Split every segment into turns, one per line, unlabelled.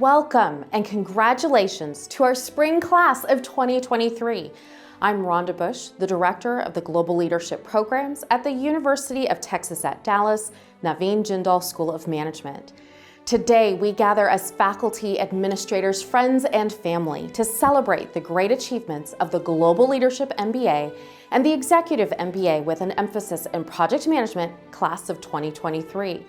Welcome and congratulations to our spring class of 2023. I'm Rhonda Bush, the Director of the Global Leadership Programs at the University of Texas at Dallas, Naveen Jindal School of Management. Today, we gather as faculty, administrators, friends, and family to celebrate the great achievements of the Global Leadership MBA and the Executive MBA with an emphasis in Project Management class of 2023.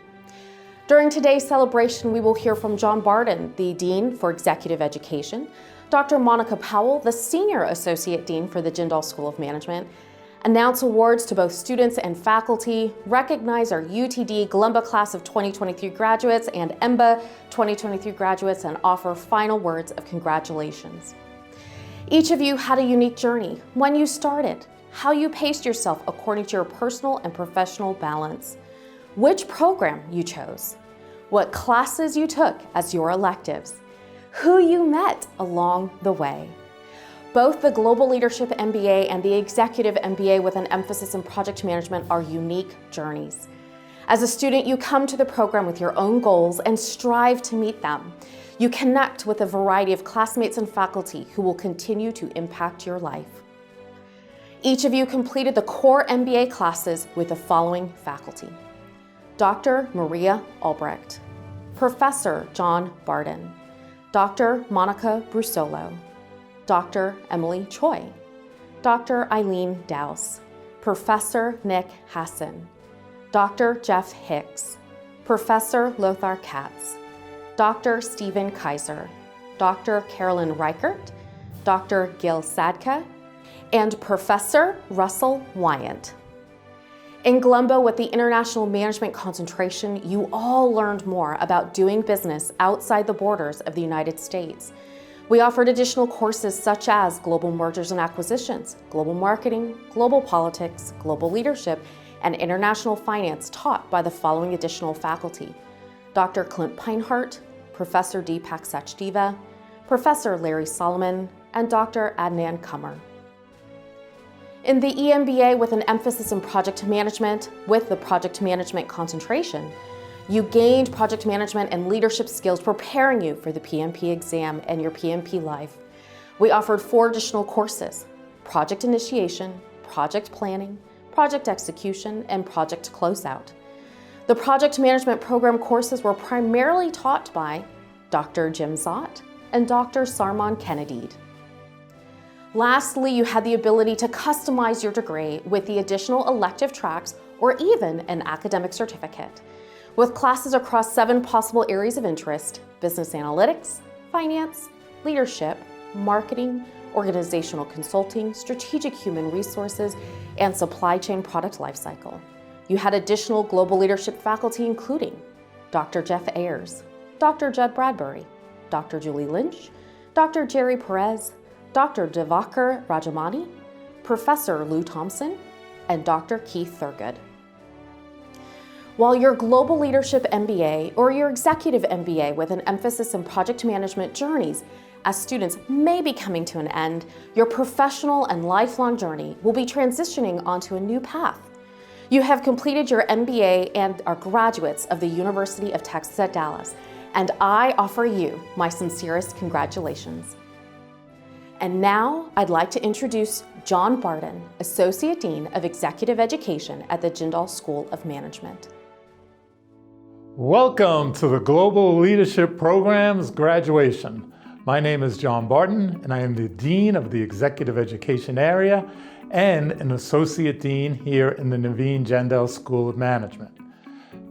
During today's celebration, we will hear from John Barden, the Dean for Executive Education, Dr. Monica Powell, the Senior Associate Dean for the Jindal School of Management, announce awards to both students and faculty, recognize our UTD Glumba Class of 2023 graduates and EMBA 2023 graduates, and offer final words of congratulations. Each of you had a unique journey, when you started, how you paced yourself according to your personal and professional balance, which program you chose, what classes you took as your electives, who you met along the way. Both the Global Leadership MBA and the Executive MBA with an emphasis in project management are unique journeys. As a student, you come to the program with your own goals and strive to meet them. You connect with a variety of classmates and faculty who will continue to impact your life. Each of you completed the core MBA classes with the following faculty: Dr. Maria Albrecht, Professor John Barden, Dr. Monica Brusolo, Dr. Emily Choi, Dr. Eileen Dowse, Professor Nick Hassan, Dr. Jeff Hicks, Professor Lothar Katz, Dr. Stephen Kaiser, Dr. Carolyn Reichert, Dr. Gil Sadka, and Professor Russell Wyant. In Glumba with the International Management concentration, you all learned more about doing business outside the borders of the United States. We offered additional courses such as Global Mergers and Acquisitions, Global Marketing, Global Politics, Global Leadership, and International Finance taught by the following additional faculty: Dr. Clint Pinehart, Professor Deepak Sachdeva, Professor Larry Solomon, and Dr. Adnan Kumar. In the EMBA with an emphasis in project management with the project management concentration, you gained project management and leadership skills preparing you for the PMP exam and your PMP life. We offered 4 additional courses: project initiation, project planning, project execution, and project closeout. The project management program courses were primarily taught by Dr. Jim Zott and Dr. Sarman Kennedy. Lastly, you had the ability to customize your degree with the additional elective tracks or even an academic certificate. With classes across 7 possible areas of interest: business analytics, finance, leadership, marketing, organizational consulting, strategic human resources, and supply chain product lifecycle. You had additional global leadership faculty including Dr. Jeff Ayers, Dr. Judd Bradbury, Dr. Julie Lynch, Dr. Jerry Perez, Dr. Devakar Rajamani, Professor Lou Thompson, and Dr. Keith Thurgood. While your Global Leadership MBA or your Executive MBA with an emphasis in project management journeys as students may be coming to an end, your professional and lifelong journey will be transitioning onto a new path. You have completed your MBA and are graduates of the University of Texas at Dallas, and I offer you my sincerest congratulations. And now I'd like to introduce John Barden, Associate Dean of Executive Education at the Jindal School of Management.
Welcome to the Global Leadership Program's graduation. My name is John Barden, and I am the Dean of the Executive Education area and an Associate Dean here in the Naveen Jindal School of Management.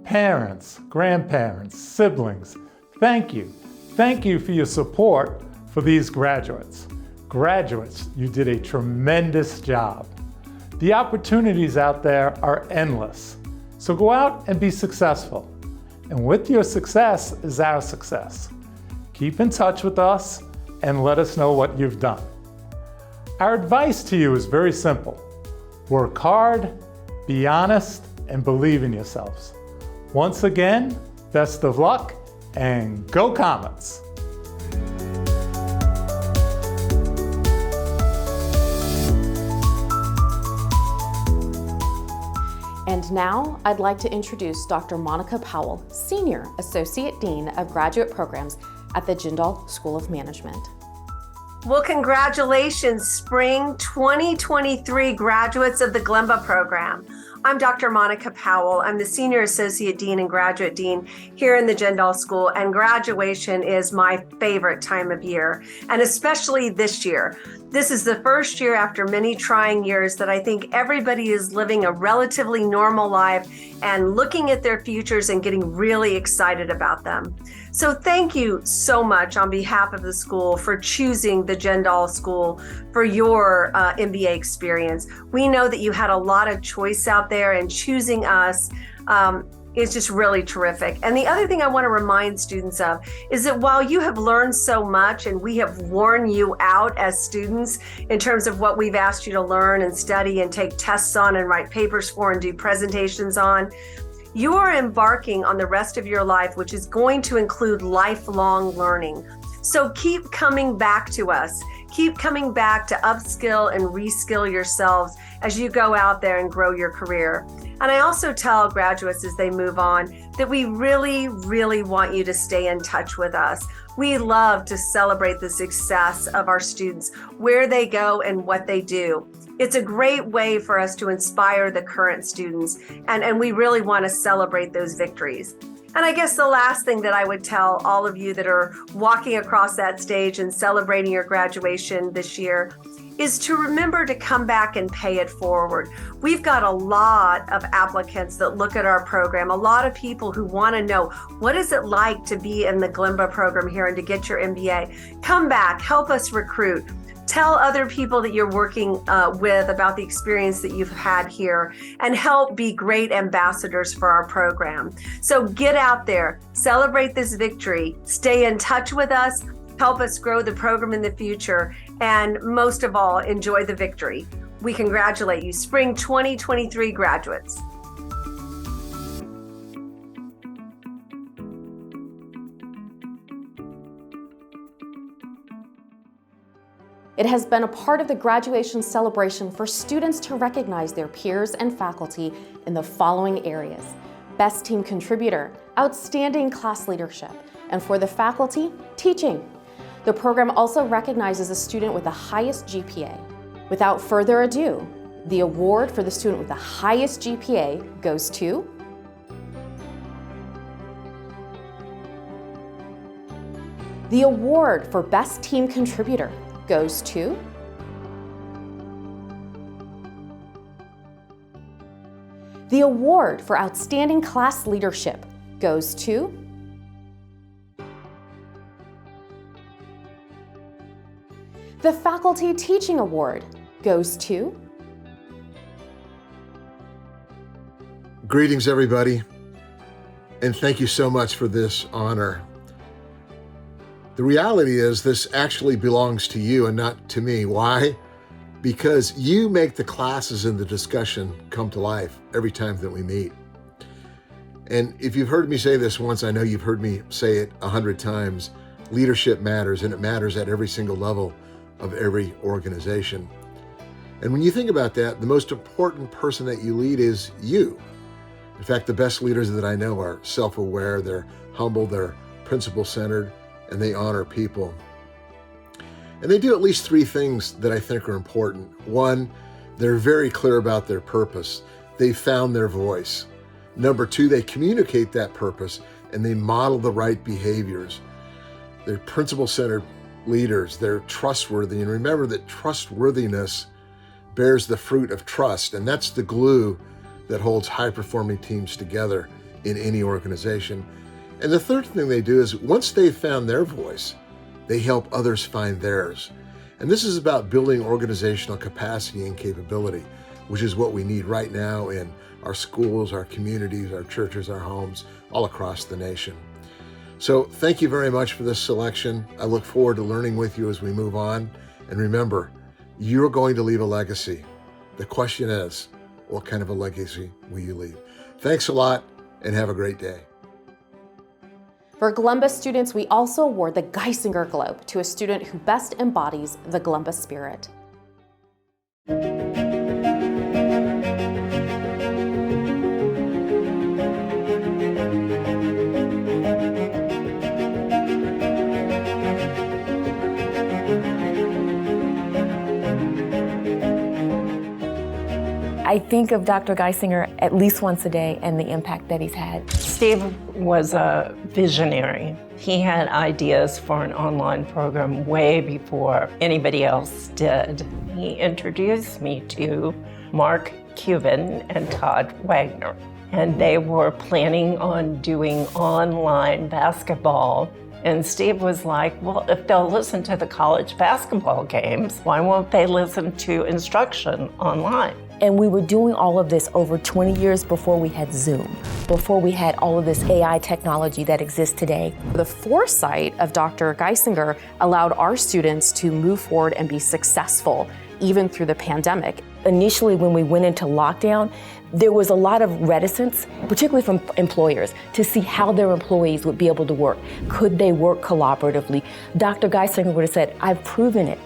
Parents, grandparents, siblings, thank you. Thank you for your support for these graduates. Graduates, you did a tremendous job. The opportunities out there are endless, so go out and be successful. And with your success is our success. Keep in touch with us and let us know what you've done. Our advice to you is very simple. Work hard, be honest, and believe in yourselves. Once again, best of luck and go Comets!
And now I'd like to introduce Dr. Monica Powell, Senior Associate Dean of Graduate Programs at the Jindal School of Management.
Well, congratulations, Spring 2023 graduates of the Glenba program. I'm Dr. Monica Powell. I'm the Senior Associate Dean and Graduate Dean here in the Jindal School, and graduation is my favorite time of year, and especially this year. This is the first year after many trying years that I think everybody is living a relatively normal life and looking at their futures and getting really excited about them. So thank you so much on behalf of the school for choosing the Jindal School for your MBA experience. We know that you had a lot of choice out there, and choosing us is just really terrific. And the other thing I want to remind students of is that while you have learned so much and we have worn you out as students in terms of what we've asked you to learn and study and take tests on and write papers for and do presentations on, you are embarking on the rest of your life, which is going to include lifelong learning. So keep coming back to us. Keep coming back to upskill and reskill yourselves as you go out there and grow your career. And I also tell graduates as they move on that we really, really want you to stay in touch with us. We love to celebrate the success of our students, where they go and what they do. It's a great way for us to inspire the current students, and we really want to celebrate those victories. And I guess the last thing that I would tell all of you that are walking across that stage and celebrating your graduation this year is to remember to come back and pay it forward. We've got a lot of applicants that look at our program, a lot of people who want to know, what is it like to be in the Glenba program here and to get your MBA? Come back, help us recruit. Tell other people that you're working with about the experience that you've had here, and help be great ambassadors for our program. So get out there, celebrate this victory, stay in touch with us, help us grow the program in the future, and most of all, enjoy the victory. We congratulate you, Spring 2023 graduates.
It has been a part of the graduation celebration for students to recognize their peers and faculty in the following areas: Best Team Contributor, Outstanding Class Leadership, and for the faculty, Teaching. The program also recognizes a student with the highest GPA. Without further ado, the award for the student with the highest GPA goes to the award for Best Team Contributor goes to the award for Outstanding Class Leadership goes to the Faculty Teaching Award goes to
Greetings, everybody, and thank you so much for this honor. The reality is this actually belongs to you and not to me. Why? Because you make the classes and the discussion come to life every time that we meet. And if you've heard me say this once, I know you've heard me say it 100 times. Leadership matters, and it matters at every single level of every organization. And when you think about that, the most important person that you lead is you. In fact, the best leaders that I know are self-aware, they're humble, they're principle-centered, and they honor people. And they do at least 3 things that I think are important. 1, they're very clear about their purpose. They've found their voice. Number 2, they communicate that purpose and they model the right behaviors. They're principle-centered leaders. They're trustworthy. And remember that trustworthiness bears the fruit of trust, and that's the glue that holds high-performing teams together in any organization. And the third thing they do is once they've found their voice, they help others find theirs. And this is about building organizational capacity and capability, which is what we need right now in our schools, our communities, our churches, our homes, all across the nation. So thank you very much for this selection. I look forward to learning with you as we move on. And remember, you're going to leave a legacy. The question is, what kind of a legacy will you leave? Thanks a lot and have a great day.
For Glenba students, we also award the Geisinger Globe to a student who best embodies the Glenba spirit.
I think of Dr. Geisinger at least once a day and the impact that he's had.
Steve was a visionary. He had ideas for an online program way before anybody else did. He introduced me to Mark Cuban and Todd Wagner, and they were planning on doing online basketball. And Steve was like, well, if they'll listen to the college basketball games, why won't they listen to instruction online?
And we were doing all of this over 20 years before we had Zoom, before we had all of this AI technology that exists today.
The foresight of Dr. Geisinger allowed our students to move forward and be successful, even through the pandemic.
Initially, when we went into lockdown, there was a lot of reticence, particularly from employers, to see how their employees would be able to work. Could they work collaboratively? Dr. Geisinger would have said, I've proven it.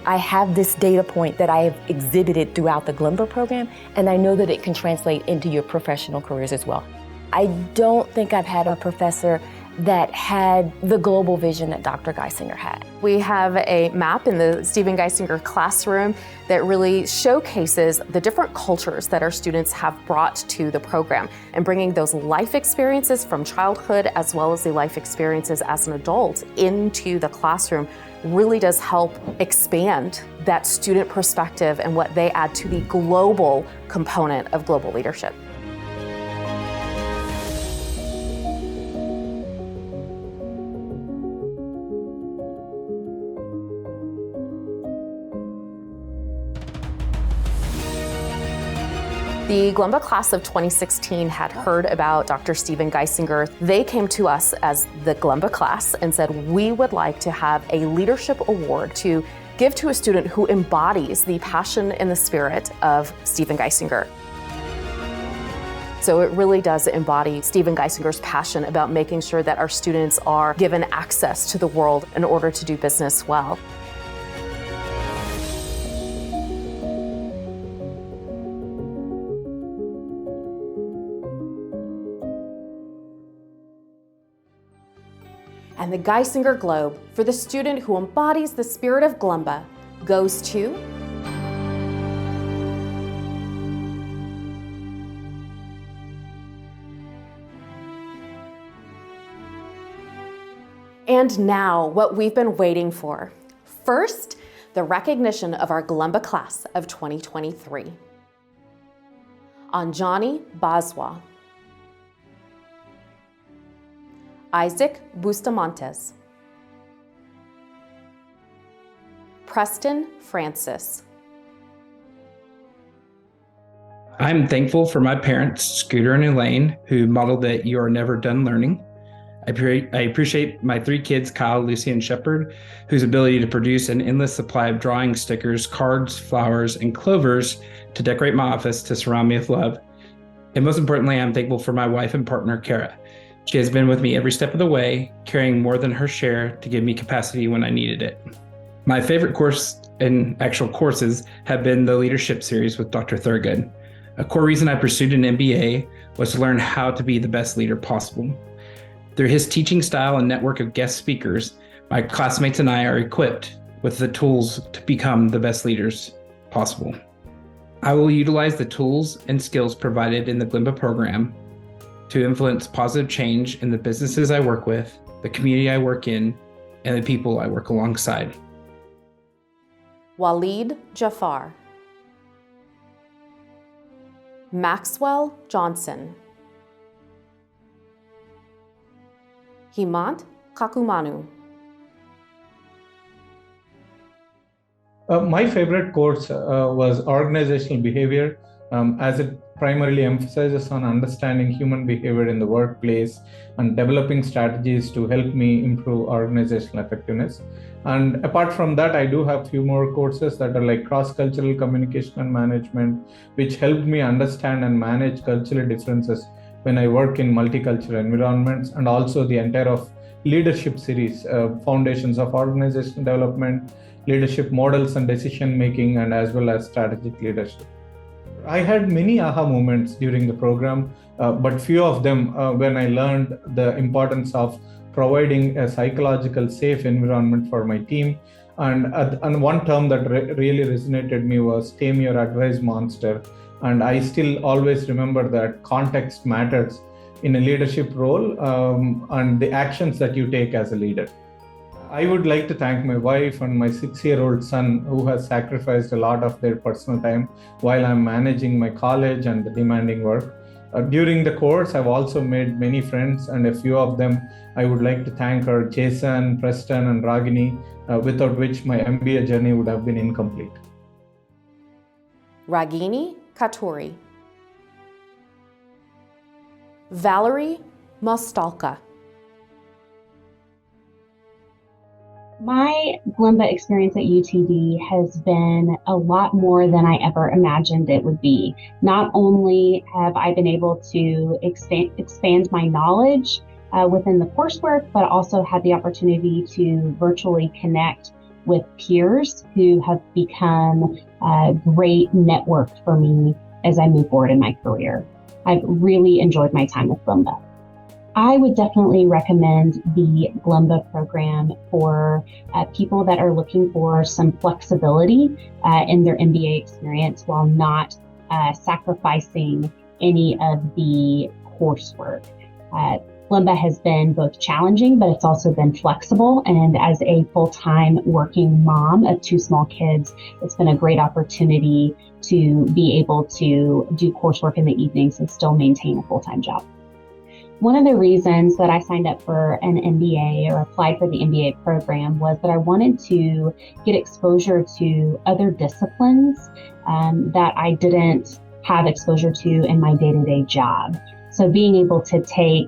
I have this data point that I have exhibited throughout the Glimba program, and I know that it can translate into your professional careers as well. I don't think I've had a professor that had the global vision that Dr. Geisinger had.
We have a map in the Stephen Geisinger classroom that really showcases the different cultures that our students have brought to the program, and bringing those life experiences from childhood as well as the life experiences as an adult into the classroom really does help expand that student perspective and what they add to the global component of global leadership. The Glimba class of 2016 had heard about Dr. Stephen Geisinger. They came to us as the Glimba class and said, we would like to have a leadership award to give to a student who embodies the passion and the spirit of Stephen Geisinger. So it really does embody Stephen Geisinger's passion about making sure that our students are given access to the world in order to do business well. And the Geisinger Globe for the student who embodies the spirit of Glimba goes to And now, what we've been waiting for. First, the recognition of our Glimba class of 2023. Anjani Baswa, Isaac Bustamontes, Preston Francis.
I'm thankful for my parents, Scooter and Elaine, who modeled that you are never done learning. I appreciate my three kids, Kyle, Lucy, and Shepard, whose ability to produce an endless supply of drawing stickers, cards, flowers, and clovers to decorate my office to surround me with love. And most importantly, I'm thankful for my wife and partner, Kara. She has been with me every step of the way, carrying more than her share to give me capacity when I needed it. My favorite course and actual courses have been the leadership series with Dr. Thurgood. A core reason I pursued an MBA was to learn how to be the best leader possible. Through his teaching style and network of guest speakers, my classmates and I are equipped with the tools to become the best leaders possible. I will utilize the tools and skills provided in the Glimba program to influence positive change in the businesses I work with, the community I work in, and the people I work alongside.
Waleed Jafar, Maxwell Johnson, Himant Kakumanu.
My favorite course was organizational behavior, as it primarily emphasizes on understanding human behavior in the workplace and developing strategies to help me improve organizational effectiveness. And apart from that, I do have a few more courses that are like cross-cultural communication and management, which helped me understand and manage cultural differences when I work in multicultural environments, and also the entire of leadership series, foundations of organizational development, leadership models and decision making, and as well as strategic leadership. I had many aha moments during the program, but few of them when I learned the importance of providing a psychological safe environment for my team. And one term that really resonated me was tame your advice monster, And I still always remember that context matters in a leadership role, and the actions that you take as a leader. I would like to thank my wife and my 6-year-old son, who has sacrificed a lot of their personal time while I'm managing my college and the demanding work. During the course, I've also made many friends, and a few of them I would like to thank are Jason, Preston, and Ragini, without which my MBA journey would have been incomplete.
Ragini Katuri. Valerie Mostalka.
My Glemba experience at UTD has been a lot more than I ever imagined it would be. Not only have I been able to expand my knowledge within the coursework, but also had the opportunity to virtually connect with peers who have become a great network for me as I move forward in my career. I've really enjoyed my time with Glemba. I would definitely recommend the Glemba program for people that are looking for some flexibility in their MBA experience while not sacrificing any of the coursework. Glemba has been both challenging, but it's also been flexible. And as a full-time working mom of 2 small kids, it's been a great opportunity to be able to do coursework in the evenings and still maintain a full-time job. One of the reasons that I signed up for an MBA or applied for the MBA program was that I wanted to get exposure to other disciplines that I didn't have exposure to in my day-to-day job. So being able to take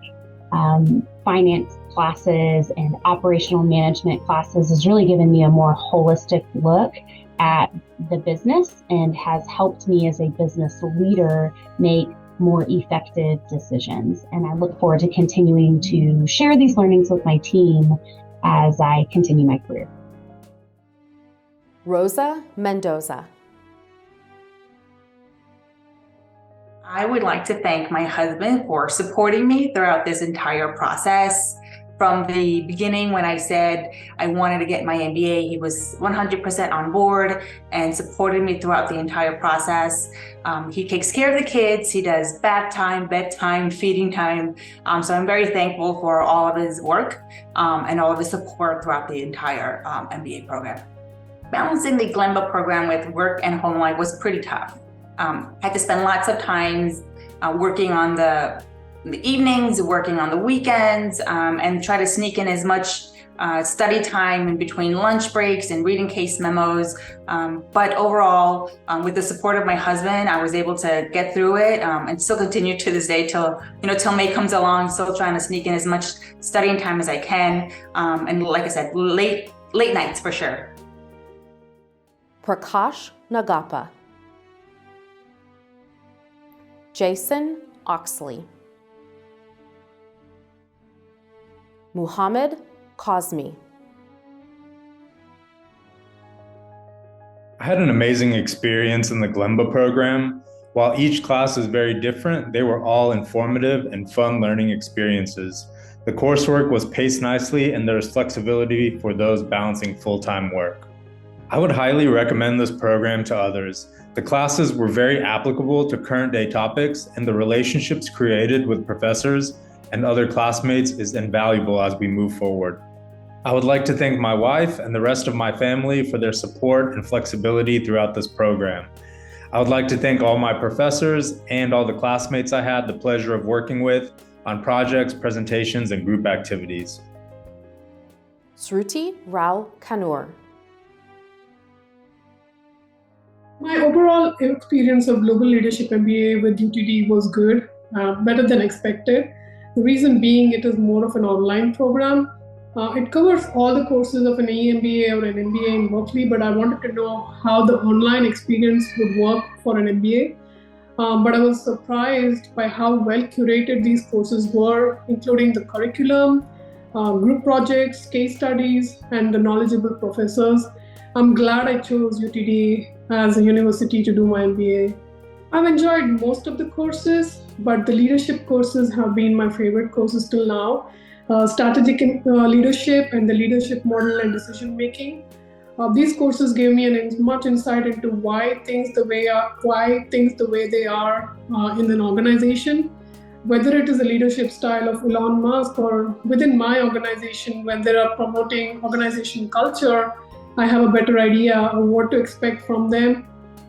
finance classes and operational management classes has really given me a more holistic look at the business and has helped me as a business leader make more effective decisions. And I look forward to continuing to share these learnings with my team as I continue my career.
Rosa Mendoza.
I would like to thank my husband for supporting me throughout this entire process. From the beginning, when I said I wanted to get my MBA, he was 100% on board and supported me throughout the entire process. He takes care of the kids. He does bath time, bedtime, feeding time. So I'm very thankful for all of his work and all of his support throughout the entire MBA program. Balancing the Glemba program with work and home life was pretty tough. I had to spend lots of times working on the evenings, working on the weekends, and try to sneak in as much study time in between lunch breaks and reading case memos. But overall, with the support of my husband, I was able to get through it and still continue to this day till May comes along, still trying to sneak in as much studying time as I can. And like I said, late nights for sure.
Prakash Nagappa. Jason Oxley. Muhammad Kazmi.
I had an amazing experience in the Glemba program. While each class is very different, they were all informative and fun learning experiences. The coursework was paced nicely, and there was flexibility for those balancing full-time work. I would highly recommend this program to others. The classes were very applicable to current day topics, and the relationships created with professors and other classmates is invaluable as we move forward. I would like to thank my wife and the rest of my family for their support and flexibility throughout this program. I would like to thank all my professors and all the classmates I had the pleasure of working with on projects, presentations, and group activities.
Sruti Rao Kanur.
My overall experience of Global Leadership MBA with UTD was good, better than expected. The reason being it is more of an online program. It covers all the courses of an EMBA or an MBA in Berkeley, but I wanted to know how the online experience would work for an MBA. But I was surprised by how well curated these courses were, including the curriculum, group projects, case studies, and the knowledgeable professors. I'm glad I chose UTD as a university to do my MBA. I've enjoyed most of the courses, but the leadership courses have been my favorite courses till now. Strategic leadership and the leadership model and decision making. These courses gave me much insight into why things the way they are in an organization. Whether it is a leadership style of Elon Musk or within my organization, when they are promoting organization culture, I have a better idea of what to expect from them.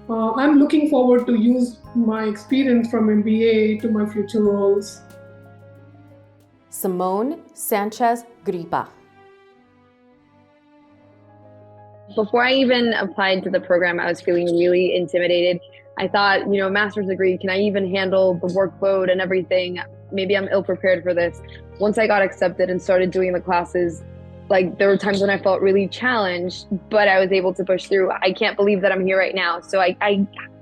I'm looking forward to use my experience from MBA to my future roles.
Simone Sanchez Gripa.
Before I even applied to the program, I was feeling really intimidated. I thought, master's degree, can I even handle the workload and everything? Maybe I'm ill-prepared for this. Once I got accepted and started doing the classes, there were times when I felt really challenged, but I was able to push through. I can't believe that I'm here right now. So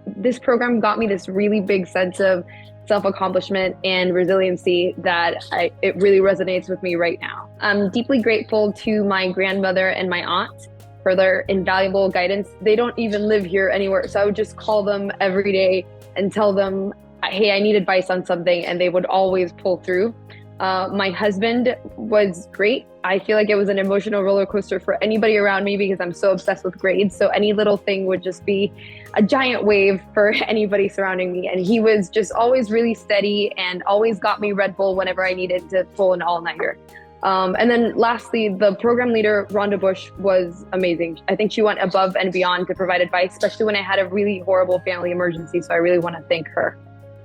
this program got me this really big sense of self-accomplishment and resiliency that it really resonates with me right now. I'm deeply grateful to my grandmother and my aunt for their invaluable guidance. They don't even live here anywhere, so I would just call them every day and tell them, hey, I need advice on something, and they would always pull through. My husband was great. I feel like it was an emotional roller coaster for anybody around me because I'm so obsessed with grades, so any little thing would just be a giant wave for anybody surrounding me, and he was just always really steady and always got me Red Bull whenever I needed to pull an all-nighter. And then lastly, the program leader, Rhonda Bush, was amazing. I think she went above and beyond to provide advice, especially when I had a really horrible family emergency. So I really want to thank her.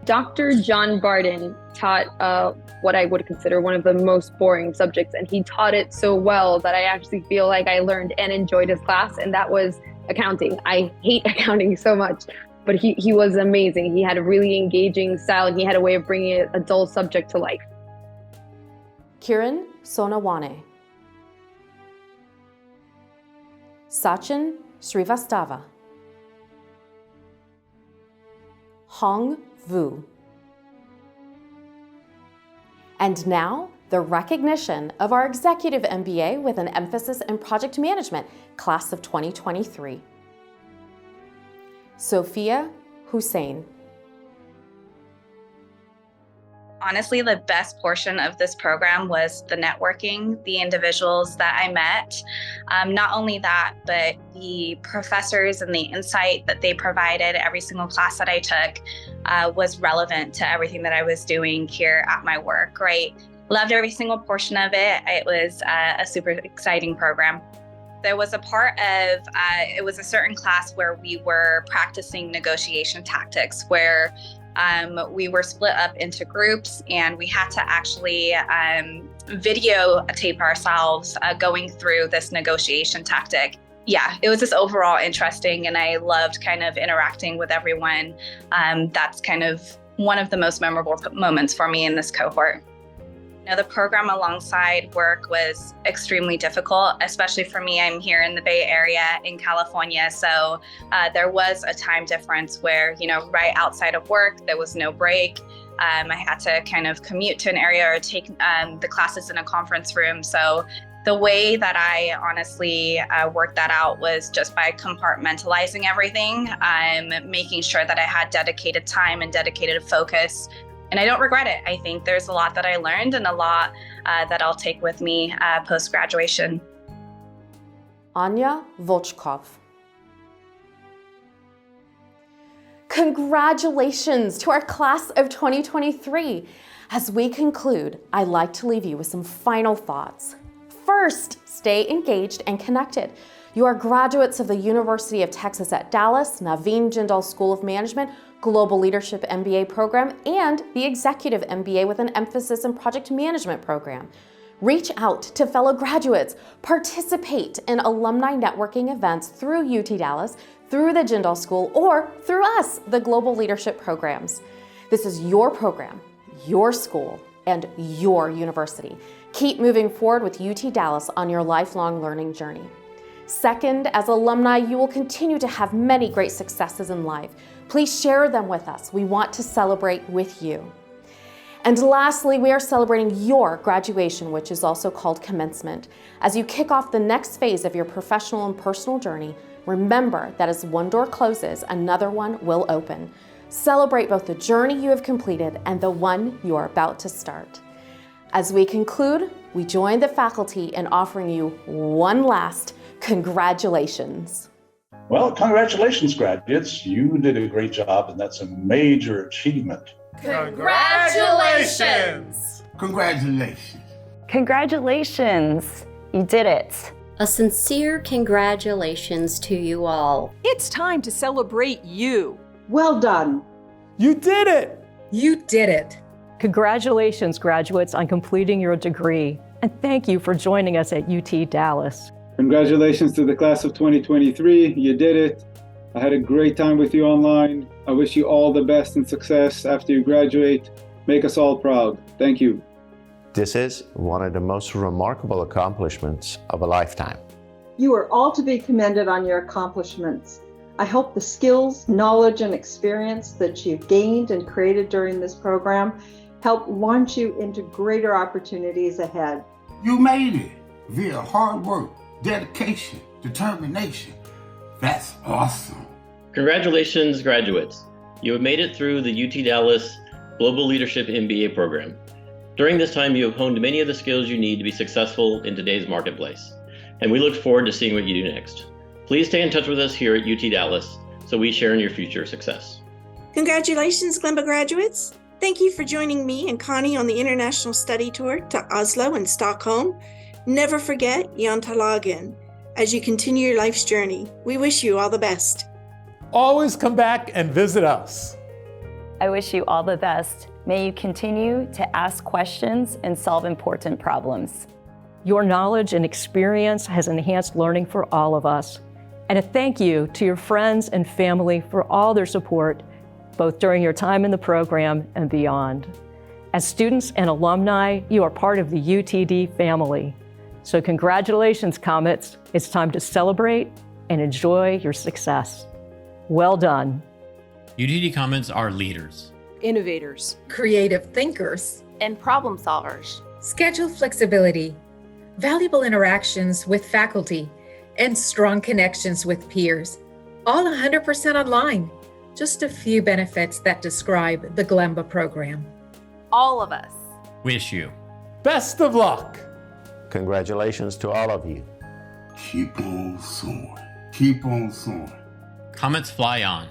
Dr. John Barden taught what I would consider one of the most boring subjects. And he taught it so well that I actually feel like I learned and enjoyed his class. And that was accounting. I hate accounting so much, but he was amazing. He had a really engaging style, and he had a way of bringing a dull subject to life.
Kiran Sonawane. Sachin Srivastava. Hong Vu. And now, the recognition of our Executive MBA with an emphasis in Project Management, Class of 2023. Sophia Hussein.
Honestly, the best portion of this program was the networking, the individuals that I met. Not only that, but the professors and the insight that they provided every single class that I took was relevant to everything that I was doing here at my work, right? Loved every single portion of it. It was a super exciting program. There was a part of, it was a certain class where we were practicing negotiation tactics, where we were split up into groups, and we had to actually videotape ourselves going through this negotiation tactic. Yeah, it was just overall interesting, and I loved kind of interacting with everyone. That's kind of one of the most memorable moments for me in this cohort. The program alongside work was extremely difficult, especially for me. I'm here in the Bay Area in California, so there was a time difference where, right outside of work, there was no break. I had to kind of commute to an area or take the classes in a conference room. So the way that I honestly worked that out was just by compartmentalizing everything, making sure that I had dedicated time and dedicated focus. And I don't regret it. I think there's a lot that I learned and a lot that I'll take with me post-graduation.
Anya Volchkov. Congratulations to our class of 2023. As we conclude, I'd like to leave you with some final thoughts. First, stay engaged and connected. You are graduates of the University of Texas at Dallas, Naveen Jindal School of Management, Global Leadership MBA program, and the Executive MBA with an emphasis in Project Management program. Reach out to fellow graduates, participate in alumni networking events through UT Dallas, through the Jindal School, or through us, the Global Leadership programs. This is your program, your school, and your university. Keep moving forward with UT Dallas on your lifelong learning journey. Second, as alumni, you will continue to have many great successes in life. Please share them with us. We want to celebrate with you. And lastly, we are celebrating your graduation, which is also called commencement. As you kick off the next phase of your professional and personal journey, remember that as one door closes, another one will open. Celebrate both the journey you have completed and the one you are about to start. As we conclude, we join the faculty in offering you one last Congratulations.
Well, congratulations, graduates. You did a great job, and that's a major achievement.
Congratulations!
Congratulations.
Congratulations. You did it.
A sincere congratulations to you all.
It's time to celebrate you.
Well done.
You did it!
You did it.
Congratulations, graduates, on completing your degree. And thank you for joining us at UT Dallas.
Congratulations to the class of 2023. You did it. I had a great time with you online. I wish you all the best and success after you graduate. Make us all proud. Thank you.
This is one of the most remarkable accomplishments of a lifetime.
You are all to be commended on your accomplishments. I hope the skills, knowledge, and experience that you've gained and created during this program help launch you into greater opportunities ahead.
You made it via hard work, dedication, determination. That's awesome.
Congratulations, graduates. You have made it through the UT Dallas Global Leadership MBA program. During this time, you have honed many of the skills you need to be successful in today's marketplace, and we look forward to seeing what you do next. Please stay in touch with us here at UT Dallas so we share in your future success.
Congratulations, Glenba graduates. Thank you for joining me and Connie on the International Study Tour to Oslo and Stockholm. Never forget Jantalagen as you continue your life's journey. We wish you all the best.
Always come back and visit us.
I wish you all the best. May you continue to ask questions and solve important problems.
Your knowledge and experience has enhanced learning for all of us. And a thank you to your friends and family for all their support, both during your time in the program and beyond. As students and alumni, you are part of the UTD family. So congratulations, Comets. It's time to celebrate and enjoy your success. Well done.
UTD Comets are leaders,
Innovators,
creative thinkers,
and problem solvers.
schedule flexibility, valuable interactions with faculty, and strong connections with peers, all 100% online. Just a few benefits that describe the Glenba program.
All of us
wish you
best of luck.
Congratulations to all of you.
Keep on soaring. Keep on soaring.
Comets fly on.